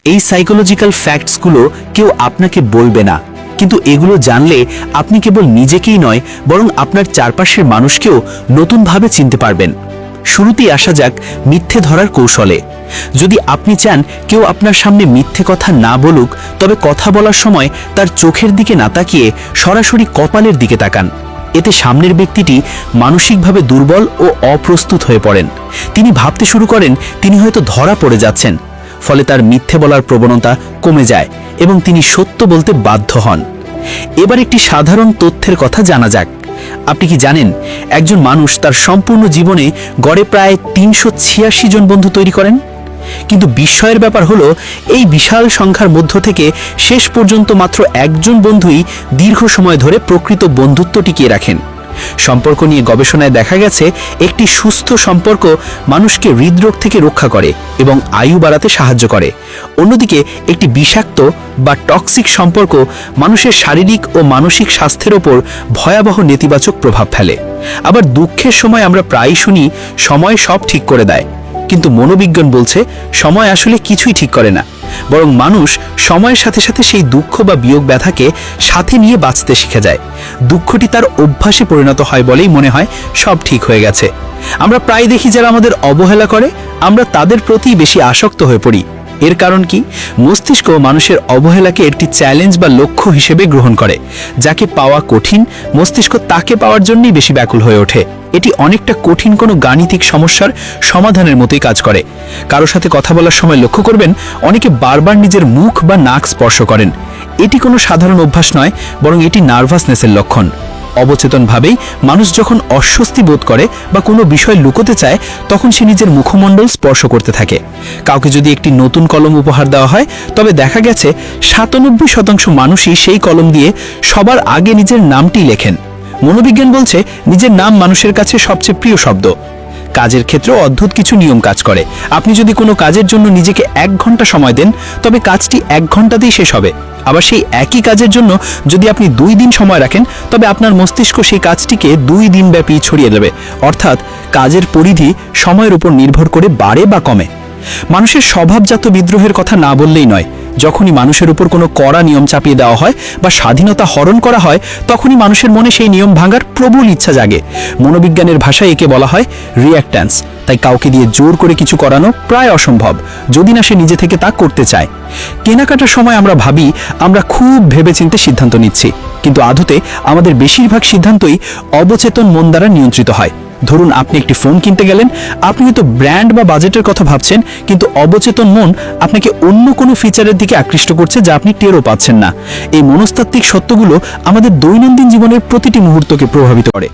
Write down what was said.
এই সাইকোলজিক্যাল ফ্যাক্টসগুলো কেউ আপনাকে বলবে না, কিন্তু এগুলো জানলে আপনি কেবল নিজেকেই নয় বরং আপনার চারপাশের মানুষকেও নতুনভাবে চিনতে পারবেন। শুরুতেই আসা যাক মিথ্যে ধরার কৌশলে। যদি আপনি চান কেউ আপনার সামনে মিথ্যে কথা না বলুক, তবে কথা বলার সময় তার চোখের দিকে না তাকিয়ে সরাসরি কপালের দিকে তাকান। এতে সামনের ব্যক্তিটি মানসিকভাবে দুর্বল ও অপ্রস্তুত হয়ে পড়েন। তিনি ভাবতে শুরু করেন তিনি হয়তো ধরা পড়ে যাচ্ছেন, ফলে তার মিথ্যে বলার প্রবণতা কমে যায় এবং তিনি সত্য বলতে বাধ্য হন। এবার একটি সাধারণ তথ্যের কথা জানা যাক। আপনি কি জানেন একজন মানুষ তার সম্পূর্ণ জীবনে গড়ে প্রায় ৩৮৬ জন বন্ধু তৈরি করেন? কিন্তু বিস্ময়ের ব্যাপার হলো এই বিশাল সংখ্যার মধ্য থেকে শেষ পর্যন্ত মাত্র একজন বন্ধুই দীর্ঘ সময় ধরে প্রকৃত বন্ধুত্ব টিকিয়ে রাখেন। সম্পর্ক নিয়ে গবেষণায় দেখা গেছে একটি সুস্থ সম্পর্ক মানুষকে হৃদরোগ থেকে রক্ষা করে এবং আয়ু বাড়াতে সাহায্য করে। অন্যদিকে একটি বিষাক্ত বা টক্সিক সম্পর্ক মানুষের শারীরিক ও মানসিক স্বাস্থ্যের ওপর ভয়াবহ নেতিবাচক প্রভাব ফেলে। আবার দুঃখের সময় আমরা প্রায়ই শুনি সময় সব ঠিক করে দেয়, কিন্তু মনোবিজ্ঞান বলছে সময় আসলে কিছুই ঠিক করে না, বরং মানুষ সময়ের সাথে সাথে সেই দুঃখ বা বিয়োগ ব্যথাকে সাথে নিয়ে বাঁচতে শিখে যায়। দুঃখটি তার অভ্যাসে পরিণত হয় বলেই মনে হয় সব ঠিক হয়ে গেছে। আমরা প্রায় দেখি যারা আমাদের অবহেলা করে আমরা তাদের প্রতি বেশি আসক্ত হয়ে পড়ি। এর কারণ কি? মস্তিষ্ক মানুষের অবহেলাকে একটি চ্যালেঞ্জ বা লক্ষ্য হিসেবে গ্রহণ করে। যাকে পাওয়া কঠিন, মস্তিষ্ক তাকে পাওয়ার জন্যই বেশি ব্যাকুল হয়ে ওঠে। এটি অনেকটা কঠিন কোনো গাণিতিক সমস্যার সমাধানের মতোই কাজ করে। কারো সাথে কথা বলার সময় লক্ষ্য করবেন অনেকে বারবার নিজের মুখ বা নাক স্পর্শ করেন। এটি কোনো সাধারণ অভ্যাস নয়, বরং এটি নার্ভাসনেসের লক্ষণ। অবচেতনভাবেই মানুষ যখন অস্বস্তি বোধ করে বা কোনো বিষয় লুকোতে চায়, তখন সে নিজের মুখমণ্ডল স্পর্শ করতে থাকে। কাউকে যদি একটি নতুন কলম উপহার দেওয়া হয়, তবে দেখা গেছে ৯৭% মানুষই সেই কলম দিয়ে সবার আগে নিজের নামটি লেখেন। মনোবিজ্ঞান বলছে নিজের নাম মানুষের কাছে সবচেয়ে প্রিয় শব্দ। কাজের ক্ষেত্রেও অদ্ভুত কিছু নিয়ম কাজ করে। আপনি যদি কোনো কাজের জন্য নিজেকে ১ ঘন্টা সময় দেন, তবে কাজটি ১ ঘন্টাতেই শেষ হবে। আবার সেই একই কাজের জন্য যদি আপনি ২ দিন সময় রাখেন, তবে আপনার মস্তিষ্ক সেই কাজটিকে ২ দিন ব্যাপী ছড়িয়ে দেবে। অর্থাৎ কাজের পরিধি সময়ের উপর নির্ভর করে বাড়ে বা কমে। মানুষের স্বভাবজাত বিদ্রোহের কথা না বললেই নয়। যখনই মানুষের উপর কোনো কড়া নিয়ম চাপিয়ে দেওয়া হয় বা স্বাধীনতা হরণ করা হয়, তখনই মানুষের মনে সেই নিয়ম ভাঙার প্রবল ইচ্ছা জাগে। মনোবিজ্ঞানের ভাষায় একে বলা হয় রিঅ্যাক্ট্যান্স। তাই কাউকে দিয়ে জোর করে কিছু করানো প্রায় অসম্ভব, যদি না সে নিজে থেকে তা করতে চায়। কেনাকাটার সময় আমরা ভাবি আমরা খুব ভেবেচিন্তে সিদ্ধান্ত নিচ্ছি, কিন্তু আদতে আমাদের বেশিরভাগ সিদ্ধান্তই অবচেতন মন দ্বারা নিয়ন্ত্রিত হয়। ধরুন আপনি একটি ফোন কিনতে গেলেন, আপনি হয়তো ব্র্যান্ড বা বাজেটের কথা ভাবছেন, কিন্তু অবচেতন মন আপনাকে অন্য কোনো ফিচারের দিকে আকৃষ্ট করছে যা আপনি টেরও পাচ্ছেন না। এই মনস্তাত্ত্বিক সত্যগুলো আমাদের দৈনন্দিন জীবনের প্রতিটি মুহূর্তকে প্রভাবিত করে।